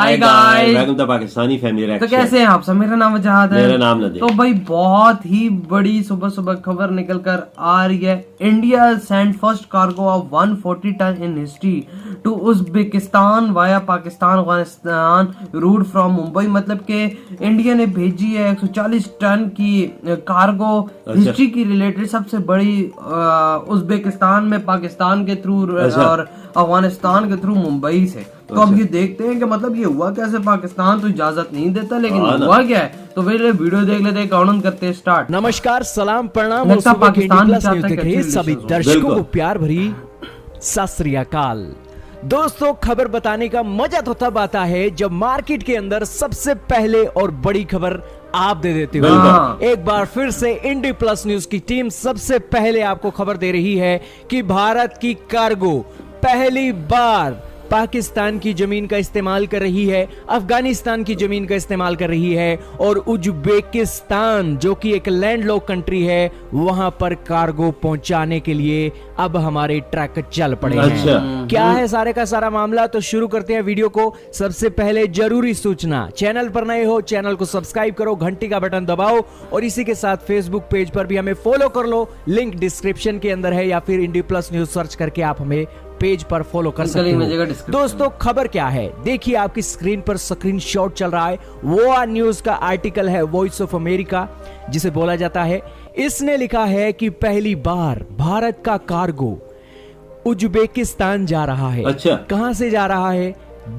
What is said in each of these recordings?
Hi guys, welcome to Pakistani family reaction. तो कैसे हैं आप सब? मेरा नाम वजाहत है। मेरा नाम नदीम। तो भाई बहुत ही बड़ी सुबह सुबह खबर निकल कर आ रही है। India send first cargo of 140 ton in history to Uzbekistan via Pakistan Afghanistan route from Mumbai. मतलब के इंडिया ने भेजी है 140 टन की कार्गो हिस्ट्री की रिलेटेड सबसे बड़ी उज्बेकिस्तान में पाकिस्तान के थ्रू और अफगानिस्तान के थ्रू मुंबई से। तो अब ये देखते हैं कि मतलब ये हुआ कैसे। पाकिस्तान तो इजाजत नहीं देता, लेकिन हुआ क्या है। तो फिर वीडियो देख लेते हैं, काउंट करते हैं स्टार्ट। नमस्कार, सलाम, प्रणाम। पाकिस्तान सभी दर्शकों को प्यार भरी सत श्री अकाल। दोस्तों, खबर बताने का मजा तो तब आता है जब मार्केट के अंदर सबसे पहले और बड़ी खबर आप दे देते हो। एक बार फिर से इंडी प्लस न्यूज की टीम सबसे पहले आपको खबर दे रही है कि भारत की कार्गो पहली बार पाकिस्तान की जमीन का इस्तेमाल कर रही है, अफगानिस्तान की जमीन का इस्तेमाल कर रही है और उज्बेकिस्तान जो कि एक लैंडलॉक कंट्री है, वहां पर कार्गो पहुंचाने के लिए अब हमारे ट्रक चल पड़े हैं। क्या है सारे का सारा मामला, तो शुरू करते हैं वीडियो को। सबसे पहले जरूरी सूचना, चैनल पर नए हो चैनल को सब्सक्राइब करो, घंटी का बटन दबाओ और इसी के साथ फेसबुक पेज पर भी हमें फॉलो कर लो। लिंक डिस्क्रिप्शन के अंदर है या फिर इंडी प्लस न्यूज सर्च करके आप हमें पेज पर फॉलो कर सकते हो। दोस्तों, खबर क्या है देखिए, आपकी स्क्रीन पर स्क्रीनशॉट चल रहा है। वो न्यूज का आर्टिकल है वॉइस ऑफ अमेरिका जिसे बोला जाता है। इसने लिखा है कि पहली बार भारत का कार्गो उज्बेकिस्तान जा रहा है। अच्छा, कहां से जा रहा है?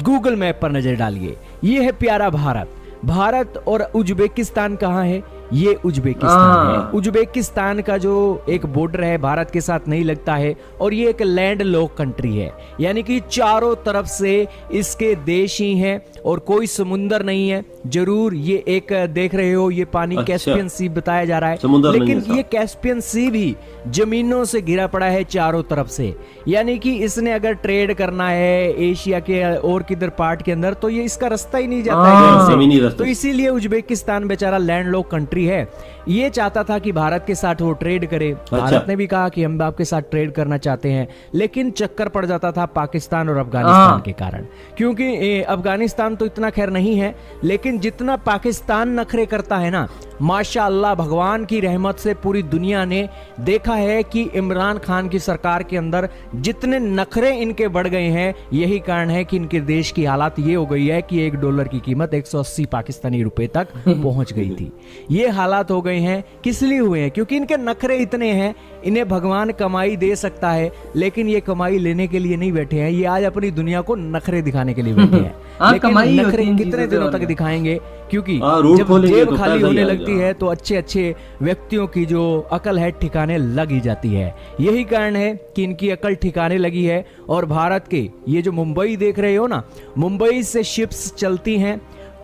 गूगल मैप पर नजर डालिए। ये है प्यारा भारत। भारत और उज्बेकिस्तान कहां है? ये उज्बेकिस्तान है। उज्बेकिस्तान का जो एक बॉर्डर है भारत के साथ नहीं लगता है और ये एक लैंड लॉक कंट्री है, यानी कि चारों तरफ से इसके देश ही हैं और कोई समुंदर नहीं है। जरूर ये एक देख रहे हो, ये पानी कैस्पियन सी बताया जा रहा है, लेकिन ये कैस्पियन सी भी जमीनों से घिरा पड़ा है चारों तरफ से। यानी कि इसने अगर ट्रेड करना है एशिया के और किधर पार्ट के अंदर, तो ये इसका रास्ता ही नहीं जाता है। तो इसीलिए उज्बेकिस्तान बेचारा लैंडलॉक कंट्री है। ये चाहता था कि भारत के साथ वो ट्रेड करे। भारत ने भी कहा कि हम आपके साथ ट्रेड करना चाहते हैं, लेकिन चक्कर पड़ जाता था पाकिस्तान और अफगानिस्तान के कारण। क्योंकि अफगानिस्तान तो इतना खैर नहीं है, लेकिन जितना पाकिस्तान नखरे करता है ना, माशाअल्लाह भगवान की रहमत से पूरी दुनिया ने देखा है कि इमरान खान की सरकार के अंदर जितने नखरे इनके बढ़ गए हैं, यही कारण है कि इनके देश की हालत ये हो गई है कि $1 की कीमत 180 पाकिस्तानी रुपए तक पहुंच गई थी। ये हालात हो गए हैं। किस लिए हुए हैं? क्योंकि इनके नखरे इतने हैं। इन्हें भगवान कमाई दे सकता है, लेकिन ये कमाई लेने के लिए नहीं बैठे हैं। ये आज अपनी दुनिया को नखरे दिखाने के लिए बैठे हैं। लेकिन नखरे कितने दिनों तक दिखाएंगे? क्योंकि जब जेब खाली होने लगती है तो अच्छे अच्छे व्यक्तियों की जो अकल है ठिकाने लग ही जाती है। यही कारण है कि इनकी अकल ठिकाने लगी है। और भारत के ये जो मुंबई देख रहे हो ना, मुंबई से शिप्स चलती हैं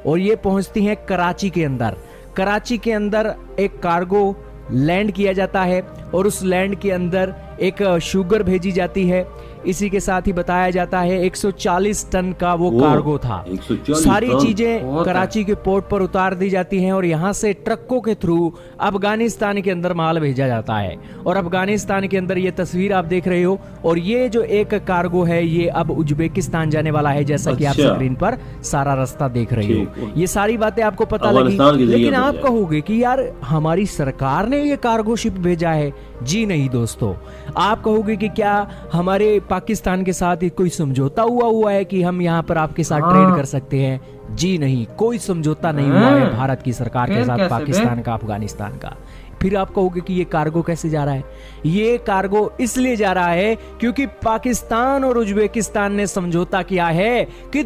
और ये पहुंचती हैं कराची के अंदर। कराची के अंदर एक कार्गो लैंड किया जाता है और उस लैंड के अंदर एक शुगर भेजी जाती है। इसी के साथ ही बताया जाता है 140 टन का वो कार्गो था। सारी चीजें कराची के पोर्ट पर उतार दी जाती हैं और यहाँ से ट्रकों के थ्रू अफगानिस्तान के अंदर माल भेजा जाता है। और अफगानिस्तान के अंदर ये तस्वीर आप देख रहे हो, और ये जो एक कार्गो है ये अब उज्बेकिस्तान जाने वाला है, जैसा कि आप स्क्रीन पर सारा रास्ता देख रहे हो। ये सारी बातें आपको पता लगी, लेकिन आप कहोगे कि यार हमारी सरकार ने ये कार्गो शिप भेजा है। जी नहीं दोस्तों, आप कहोगे कि क्या हमारे पाकिस्तान के साथ कोई समझौता हुआ है कि हम यहाँ पर आपके साथ ट्रेड कर सकते हैं? जी नहीं, कोई समझौता नहीं हुआ है भारत की सरकार के साथ पाकिस्तान का, अफगानिस्तान का। फिर आप कहोगे कि ये कार्गो कैसे जा रहा है? ये कार्गो इसलिए जा रहा है क्योंकि पाकिस्तान और उज्बेकिस्तान ने समझौता किया है कि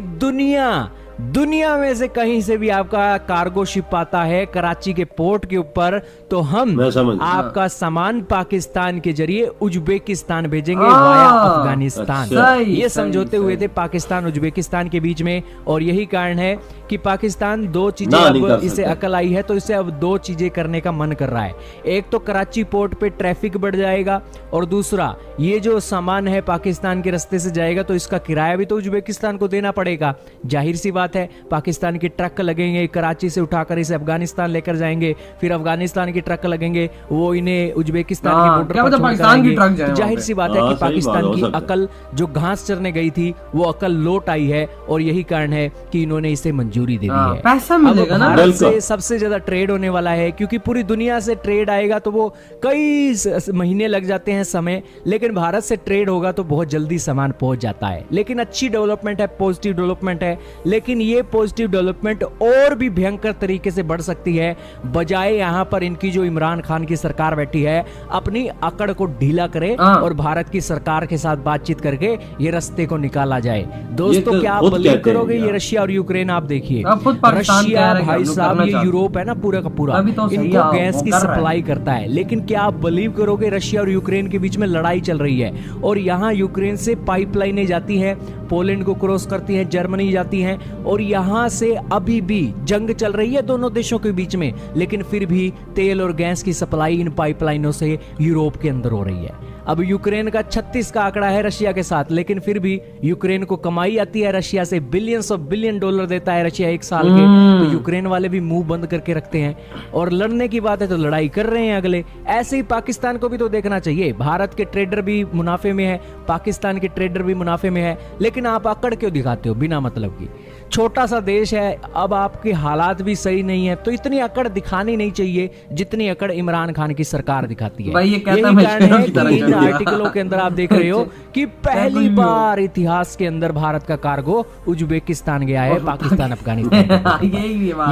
दुनिया में से कहीं से भी आपका कार्गो शिप आता है कराची के पोर्ट के ऊपर, तो हम आपका सामान पाकिस्तान के जरिए उज्बेकिस्तान भेजेंगे वाया अफगानिस्तान। ये समझौते हुए थे पाकिस्तान उज्बेकिस्तान के बीच में। और यही कारण है कि पाकिस्तान दो चीजें अब इसे अकल आई है, तो इसे अब दो चीजें करने का मन कर रहा है। एक तो कराची पोर्ट पे ट्रैफिक बढ़ जाएगा, और दूसरा ये जो सामान है पाकिस्तान के रास्ते से जाएगा तो इसका किराया भी तो उज्बेकिस्तान को देना पड़ेगा। जाहिर सी बात बात है, पाकिस्तान के ट्रक लगेंगे, कराची से उठाकर इसे अफगानिस्तान लेकर जाएंगे, फिर अफगानिस्तान के ट्रक लगेंगे, वो इन्हें उज्बेकिस्तान के बॉर्डर पर छोड़कर आएंगे। तो जाहिर सी बात है कि पाकिस्तान की अकल जो घास चरने गई थी वो अकल लौट आई है, और यही कारण है कि इन्होंने इसे मंजूरी दे दी है। पैसा मिलेगा ना, भारत से सबसे ज्यादा ट्रेड होने वाला है, क्योंकि पूरी दुनिया से ट्रेड आएगा तो वो कई महीने लग जाते हैं समय, लेकिन भारत से ट्रेड होगा तो बहुत जल्दी सामान पहुंच जाता है। लेकिन अच्छी डेवलपमेंट है, पॉजिटिव डेवलपमेंट है, लेकिन ये पॉजिटिव डेवलपमेंट और भी भयंकर तरीके से बढ़ सकती है, बजाय यहां पर इनकी जो इमरान खान की सरकार बैठी है अपनी अकड़ को ढीला करे और भारत की सरकार के साथ बातचीत करके ये रास्ते को निकाला जाए। दोस्तों, क्या आप बिलीव करोगे, ये रशिया और यूक्रेन आप देखिए, रशिया भाई साहब ये यूरोप है ना पूरा का पूरा, इनको गैस की सप्लाई करता है, लेकिन क्या आप बिलीव करोगे रशिया और यूक्रेन के बीच में लड़ाई चल रही है, और यहाँ यूक्रेन से पाइपलाइनें जाती हैं, पोलैंड को क्रॉस करती हैं, जर्मनी जाती हैं, और यहाँ से अभी भी जंग चल रही है दोनों देशों के बीच में, लेकिन फिर भी तेल और गैस की सप्लाई इन पाइपलाइनों से यूरोप के अंदर हो रही है। अब यूक्रेन का 36 का आंकड़ा है रशिया के साथ, लेकिन फिर भी यूक्रेन को कमाई आती है रशिया से, बिलियंस ऑफ बिलियन डॉलर देता है रशिया एक साल के, तो यूक्रेन वाले भी मुंह बंद करके रखते हैं, और लड़ने की बात है तो लड़ाई कर रहे हैं अगले। ऐसे ही पाकिस्तान को भी तो देखना चाहिए, भारत के ट्रेडर भी मुनाफे में है, पाकिस्तान के ट्रेडर भी मुनाफे में है, लेकिन आप अकड़ क्यों दिखाते हो बिना मतलब की? छोटा सा देश है, अब आपके हालात भी सही नहीं है, तो इतनी अकड़ दिखानी नहीं चाहिए जितनी अकड़ इमरान खान की सरकार दिखाती है। यही कारण है कि इन आर्टिकलों के अंदर आप देख रहे हो कि पहली बार इतिहास के अंदर भारत का कार्गो उज्बेकिस्तान गया है, पाकिस्तान अफगानिस्तान।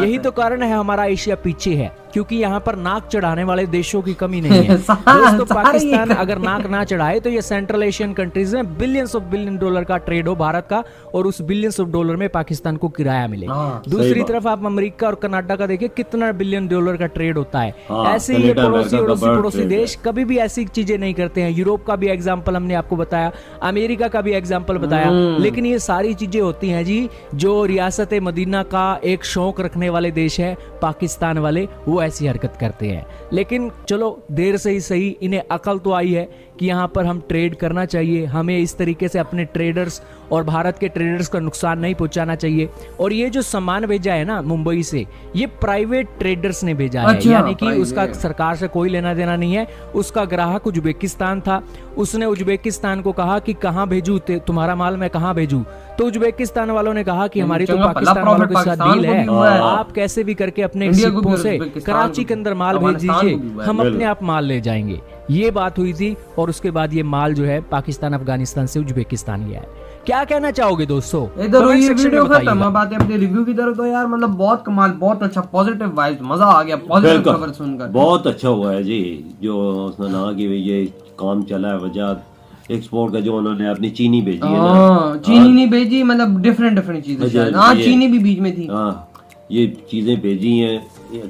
यही तो कारण है हमारा एशिया पीछे है, क्योंकि यहाँ पर नाक चढ़ाने वाले देशों की कमी नहीं है। दोस्तों, पाकिस्तान अगर नाक ना चढ़ाए तो ये सेंट्रल एशियन कंट्रीज में बिलियंस ऑफ बिलियन डॉलर का ट्रेड हो भारत का, और उस बिलियंस ऑफ डॉलर में पाकिस्तान को किराया मिले। दूसरी तरफ आप अमेरिका और कनाडा का देखिए कितना बिलियन डॉलर का ट्रेड होता है। ऐसे ये पड़ोसी देश कभी भी ऐसी चीजें नहीं करते हैं। यूरोप का भी एग्जाम्पल हमने आपको बताया, अमेरिका का भी एग्जाम्पल बताया, लेकिन ये सारी चीजें होती हैं जी जो रियासत मदीना का एक शौक रखने वाले देश है पाकिस्तान वाले, वो ऐसी हरकत करते हैं। लेकिन चलो देर से ही सही, इन्हें अकल तो आई है कि यहाँ पर हम ट्रेड करना चाहिए, हमें इस तरीके से अपने ट्रेडर्स और भारत के ट्रेडर्स का नुकसान नहीं पहुंचाना चाहिए। और ये जो सामान भेजा है ना मुंबई से, ये प्राइवेट ट्रेडर्स ने भेजा है, यानी कि उसका सरकार से कोई लेना देना नहीं है। उसका ग्राहक उज्बेकिस्तान था, उसने उज्बेकिस्तान को कहा कि कहाँ भेजूं तुम्हारा माल, मैं कहाँ भेजूं? तो उज्बेकिस्तान वालों ने कहा कि हमारी तो पाकिस्तान वालों के साथ डील है, आप कैसे भी करके अपने शिपों से कराची के अंदर माल भेज दीजिए, हम अपने आप माल ले जाएंगे। ये बात हुई थी, और उसके बाद ये माल जो है पाकिस्तान अफगानिस्तान से उज्बेकिस्तान गया है। क्या कहना चाहोगे दोस्तों? इधर ये वीडियो खत्म, अब आते हैं अपने रिव्यू की तरफ। तो यार मतलब बहुत कमाल, बहुत अच्छा, पॉजिटिव वाइब्स, मजा आ गया पॉजिटिव खबर सुनकर। बहुत अच्छा हुआ है जी, जो उसने कहा कि ये काम चला है, वजह एक्सपोर्ट का जो उन्होंने अपनी चीनी भेजी है, चीनी नहीं भेजी, मतलब डिफरेंट चीजें। हाँ, चीनी भी बीच में थी। हाँ, ये चीजें भेजी हैं,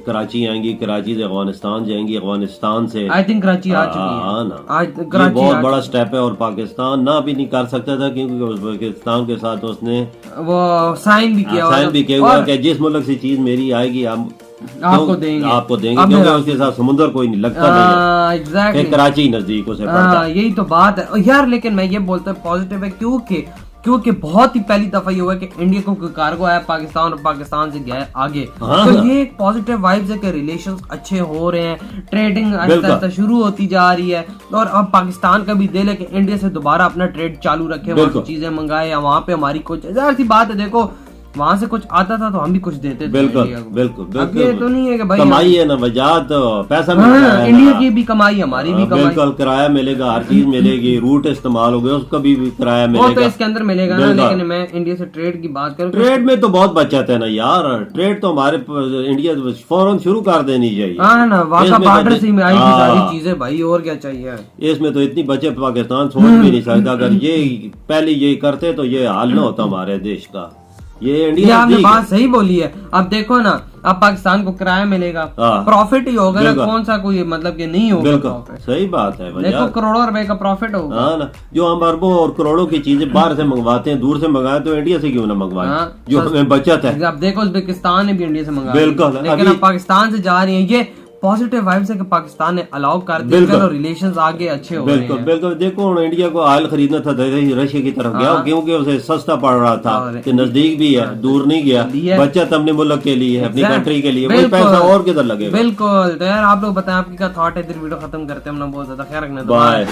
कराची आएंगी, कराची से अफगानिस्तान जाएंगी, अफगानिस्तान से आई थिंक कराची आ चुकी है ना। आज ये बहुत बड़ा स्टेप है, और पाकिस्तान ना भी नहीं कर सकता था, क्योंकि उज्बेकिस्तान के साथ उसने वो साइन भी किया हुआ कि जिस मुल्क से चीज मेरी आएगी आपको देंगे क्योंकि उसके साथ समुद्र कोई नहीं लगता नहीं, एग्जैक्टली कराची नजदीक उसे पड़ता है। यही तो बात है यार। लेकिन मैं ये बोलता हूँ पॉजिटिव है, क्योंकि बहुत ही पहली दफा ये हुआ कि इंडिया को कार्गो आया पाकिस्तान, और पाकिस्तान से गया है आगे। तो ये एक पॉजिटिव वाइब्स है कि रिलेशंस अच्छे हो रहे हैं, ट्रेडिंग आहिस्ता आहिस्ता शुरू होती जा रही है, और अब पाकिस्तान का भी दिल है कि इंडिया से दोबारा अपना ट्रेड चालू रखे, वहाँ से चीजें मंगाए, या वहाँ पे हमारी कुछ जाहिर सी बात है, देखो वहाँ से कुछ आता था तो हम भी कुछ देते थे। बिल्कुल ये तो नहीं है कि भाई कमाई है ना, वजह तो पैसा इंडिया की भी कमाई, हमारी भी कमाई। बिल्कुल, किराया मिलेगा, हर चीज मिलेगी, रूट इस्तेमाल हो गया उसका भी किराया मिलेगा, वो तो इसके अंदर मिलेगा ना। लेकिन मैं इंडिया से ट्रेड की बात करूँ, ट्रेड में तो बहुत बचत है ना यार। ट्रेड तो हमारे इंडिया फौरन शुरू कर देनी चाहिए। हाँ ना, वहाँ का बॉर्डर से आई थी सारी चीजें भाई, और क्या चाहिए इसमें? तो इतनी बचत पाकिस्तान सोच भी नहीं सकता। अगर ये पहले ये करते तो ये हाल ना होता हमारे देश का। ये इंडिया, आपने बात सही बोली है। अब देखो ना, अब पाकिस्तान को किराया मिलेगा, प्रॉफिट ही होगा ना, कौन सा कोई मतलब कि नहीं होगा प्रॉफिट। सही बात है, देखो करोड़ों रुपए का प्रॉफिट होगा। हाँ ना, जो हम अरबों और करोड़ों की चीजें बाहर से मंगवाते हैं, दूर से मंगाए, तो इंडिया से क्यों ना मंगवाए, जो हमें बचत है। अब देखो उज्बेकिस्तान ने भी इंडिया से मंगाया, बिल्कुल, लेकिन अब पाकिस्तान से जा रही है। ये पॉजिटिव वाइब्स है कि पाकिस्तान ने अलाउ कर दिया, चलो रिलेशंस आगे अच्छे हो रहे हैं। बिल्कुल बिल्कुल। देखो हम इंडिया को ऑयल खरीदना था रशिया की तरफ गया, क्योंकि उसे सस्ता पड़ रहा था कि नजदीक भी है, दूर नहीं गया, बचत अपने मुल्क के लिए, अपनी कंट्री के लिए, वही पैसा और किधर लगेगा। बिल्कुल। तो यार आप लोग बताएं आपकी क्या थॉट है, इधर वीडियो खत्म करते हैं, हम बहुत ज्यादा ख्याल रखना। बाय।